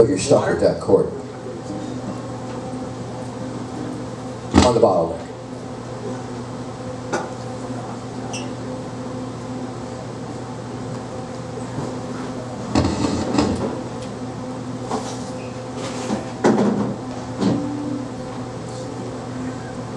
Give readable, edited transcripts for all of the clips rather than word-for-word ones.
but you're stuck with that chord on the bottleneck.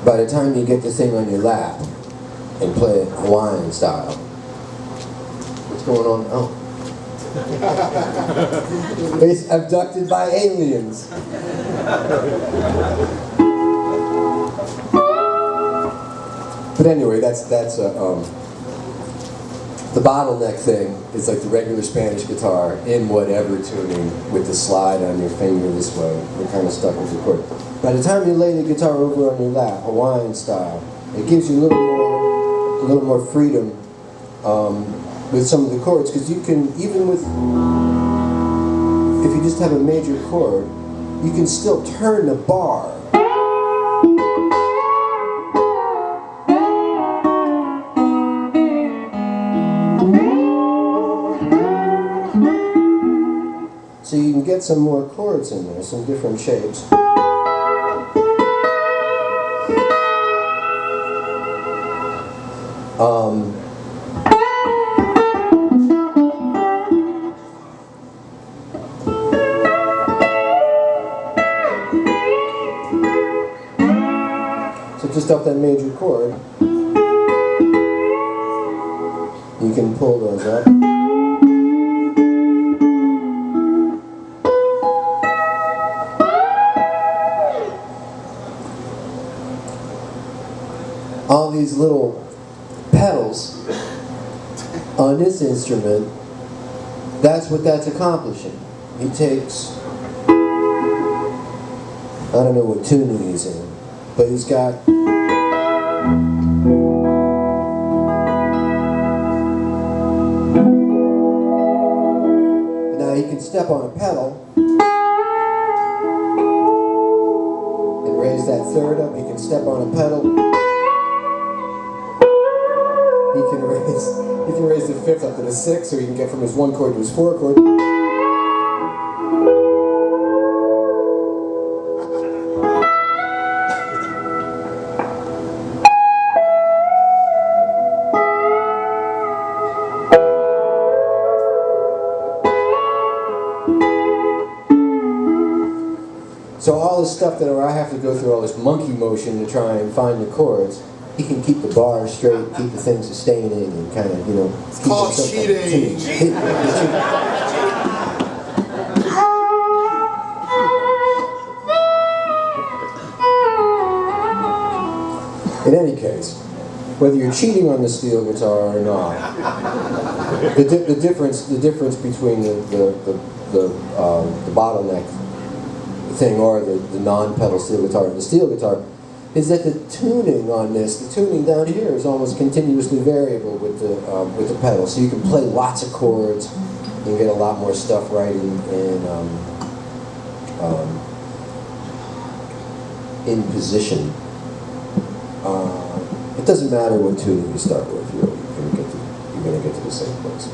By the time you get the thing on your lap and play it Hawaiian style, what's going on? Oh. It's abducted by aliens. But anyway, that's the bottleneck thing is like the regular Spanish guitar in whatever tuning with the slide on your finger this way. You're kind of stuck with the chord. By the time you lay the guitar over on your lap, Hawaiian style, it gives you a little more freedom with some of the chords, because you can, even with, if you just have a major chord, you can still turn the bar. So you can get some more chords in there, some different shapes. So just off that major chord, you can pull those up. All these little pedals on this instrument, that's what that's accomplishing. He takes, I don't know what tuning he's in, but he's got now he can step on a pedal and raise that third up. He can step on a pedal. He can raise the fifth up to the sixth, so he can get from his one chord to his four chord. So all this stuff that I have to go through all this monkey motion to try and find the chords, he can keep the bar straight, keep the thing sustaining, and kind of, you know. It's called cheating. In any case, whether you're cheating on the steel guitar or not, the difference between the bottleneck thing or the non-pedal steel guitar and the steel guitar is that the tuning on this, the tuning down here, is almost continuously variable with the pedal. So you can play lots of chords and get a lot more stuff right in position. It doesn't matter what tuning you start with, you're going to get to the same place.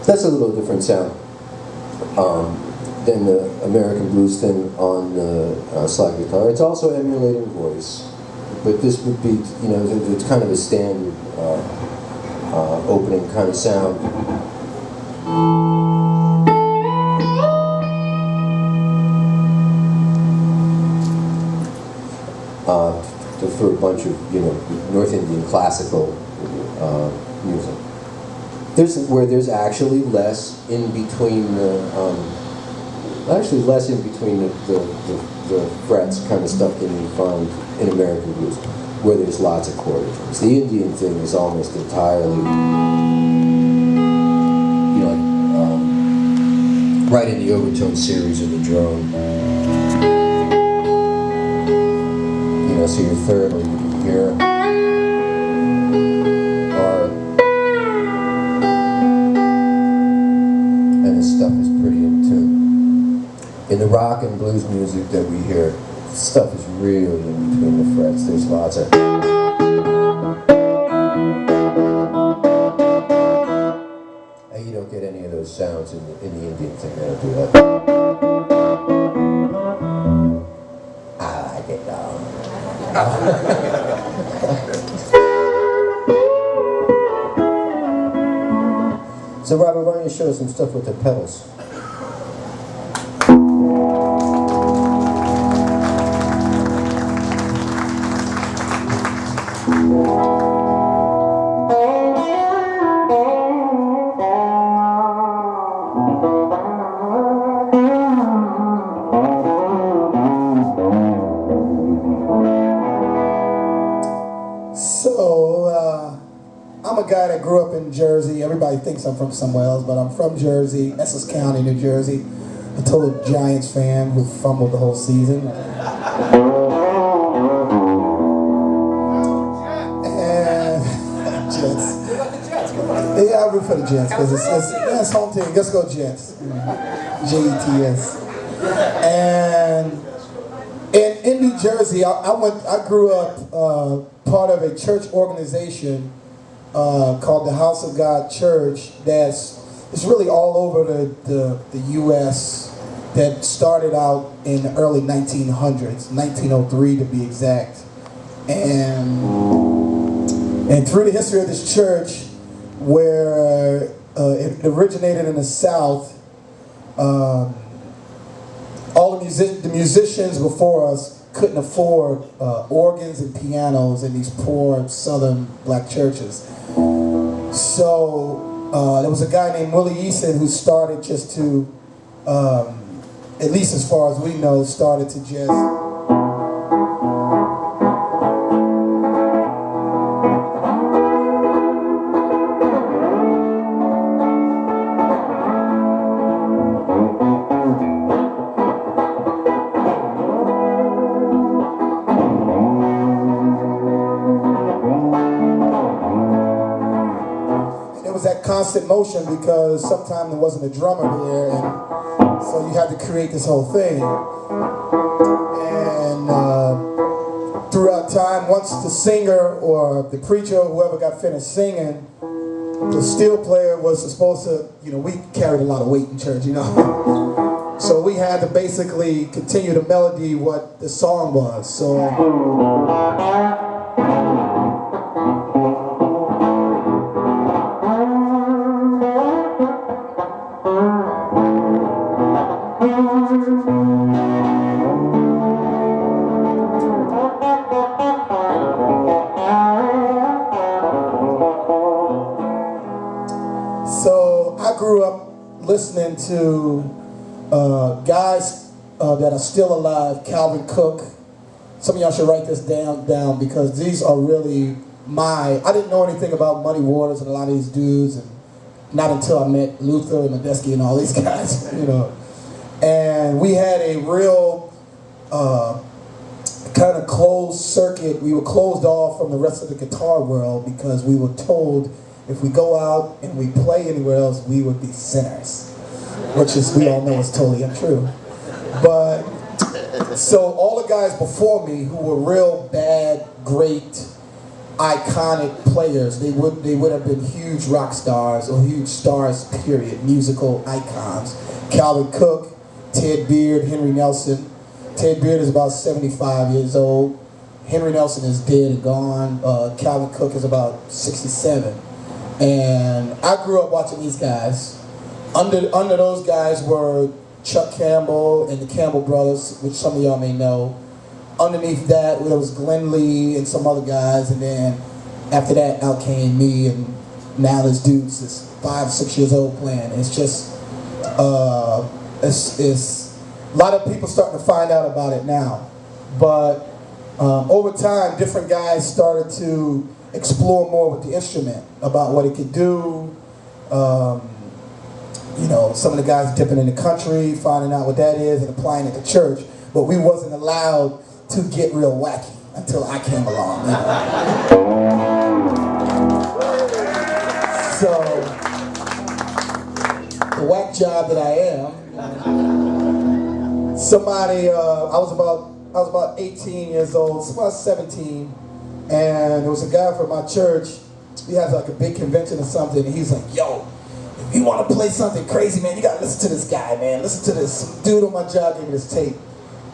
That's a little different sound than the American blues thing on the slide guitar. It's also emulating voice, but this would be, you know, it's kind of a standard opening kind of sound. For a bunch of, you know, North Indian classical music. There's actually less in between the frets kind of stuff than you find in American blues, where there's lots of chord tones. The Indian thing is almost entirely, you know, like, right in the overtone series of the drone. So your third will be here, and the stuff is pretty in tune. In the rock and blues music that we hear, stuff is really in between the frets. There's lots of, and you don't get any of those sounds in the Indian thing. They don't do that. I like it though. So Robert, why don't you show us some stuff with the pedals? I'm a guy that grew up in Jersey. Everybody thinks I'm from somewhere else, but I'm from Jersey, Essex County, New Jersey. A total Giants fan who fumbled the whole season. And Jets. Yeah, I root for the Jets because it's home team. Let's go Jets. Jets. And in New Jersey, I grew up part of a church organization called the House of God Church. It's really all over the U.S. that started out in the early 1900s, 1903 to be exact. And through the history of this church, where it originated in the South, all the musicians before us couldn't afford organs and pianos in these poor Southern black churches. So there was a guy named Willie Eason who started just to, at least as far as we know, started to just that constant motion because sometimes there wasn't a drummer there, and so you had to create this whole thing. And throughout time, once the singer or the preacher or whoever got finished singing, the steel player was supposed to, you know, we carried a lot of weight in church, you know. So we had to basically continue the melody, what the song was. So I grew up listening to guys that are still alive, Calvin Cook. Some of y'all should write this down because these are really I didn't know anything about Muddy Waters and a lot of these dudes, and not until I met Luther and Medeski and all these guys, you know. And we had a real kind of closed circuit. We were closed off from the rest of the guitar world because we were told if we go out and we play anywhere else, we would be sinners, which is, we all know is totally untrue. But, so all the guys before me who were real bad, great iconic players. They would have been huge rock stars or huge stars, period, musical icons. Calvin Cook, Ted Beard, Henry Nelson. Ted Beard is about 75 years old. Henry Nelson is dead and gone. Calvin Cook is about 67. And I grew up watching these guys. Under those guys were Chuck Campbell and the Campbell Brothers, which some of y'all may know. Underneath that, there was Glenn Lee and some other guys, and then after that, out came me, and now this dude's is 5, 6 years old playing. It's just, it's a lot of people starting to find out about it now. But over time, different guys started to explore more with the instrument about what it could do. You know, some of the guys dipping in the country, finding out what that is and applying it to church. But we wasn't allowed to get real wacky until I came along. You know? So, the whack job that I am, somebody, I was about 18 years old, about 17, and there was a guy from my church. He has like a big convention or something, and he's like, yo, if you want to play something crazy, man, you gotta listen to this guy, man. Listen to this dude on my job gave me this tape.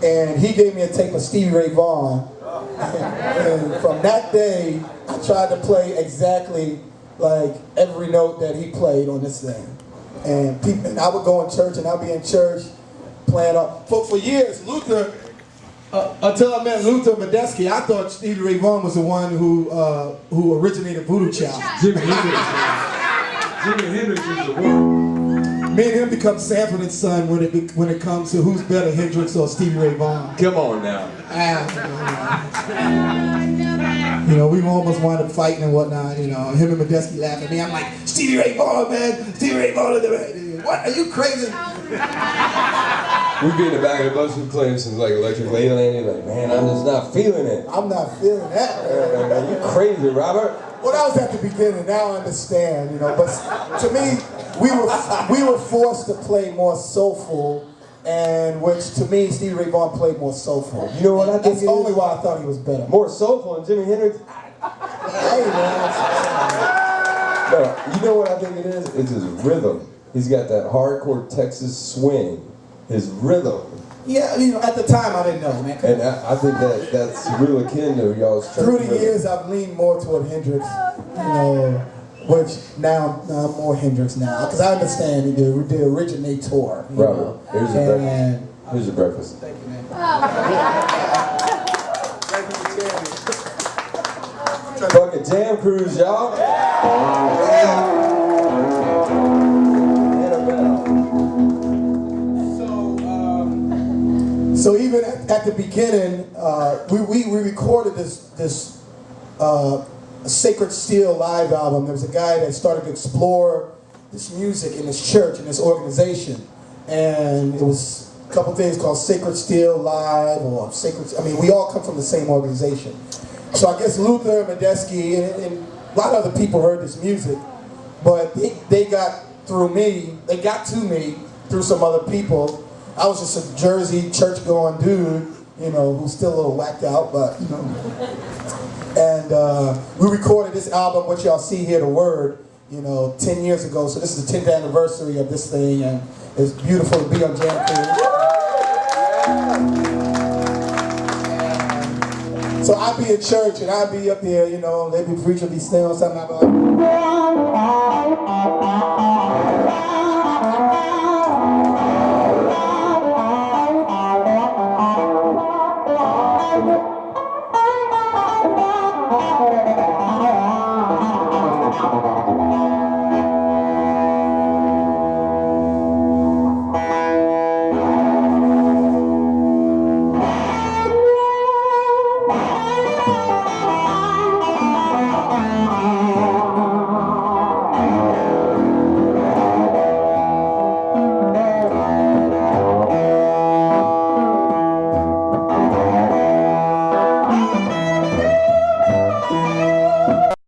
And he gave me a tape of Stevie Ray Vaughan. And from that day, I tried to play exactly like every note that he played on this thing. And I would go in church, and I'd be in church playing up. For years, Luther, until I met Luther Medeski, I thought Stevie Ray Vaughan was the one who originated Voodoo Child. Jimi Hendrix. Jimi Hendrix is the one. Me and him become Sanford and Son when it comes to who's better, Hendrix or Stevie Ray Vaughan. Come on now. You know, we almost wound up fighting and whatnot. You know, him and Medeski laughing at me. I'm like, Stevie Ray Vaughan, man. Stevie Ray Vaughan. What? Are you crazy? We'd be in the back of the bus, we'd play some like Electric Ladyland. You're like, man, I'm just not feeling it. I'm not feeling that. Man, you crazy, Robert. Well, that was at the beginning. Now I understand, you know. But to me, we were forced to play more soulful, and which to me, Stevie Ray Vaughan played more soulful. You know what I think? That's only why I thought he was better. More soulful than Jimi Hendrix. Hey man. No, you know what I think it is? It's his rhythm. He's got that hardcore Texas swing. His rhythm. Yeah, you know, at the time I didn't know, man. And I think that's real akin to y'all's church. Through the years, I've leaned more toward Hendrix, you know, which now I'm more Hendrix now, because I understand the originator. Robert, here's your breakfast. Here's your breakfast. Thank you, man. Fucking jam cruise, y'all. So even at the beginning, we recorded this Sacred Steel live album. There was a guy that started to explore this music in this church, in this organization. And it was a couple things called Sacred Steel Live or Sacred, I mean, we all come from the same organization. So I guess Luther, Medeski, and a lot of other people heard this music, but they got to me through some other people. I was just a Jersey church-going dude, you know, who's still a little whacked out, but, you know. And we recorded this album, what y'all see here, The Word, you know, 10 years ago. So this is the 10th anniversary of this thing, and it's beautiful to be on Jam Crew. So I'd be in church, and I'd be up there, you know, they'd be preaching, be saying something about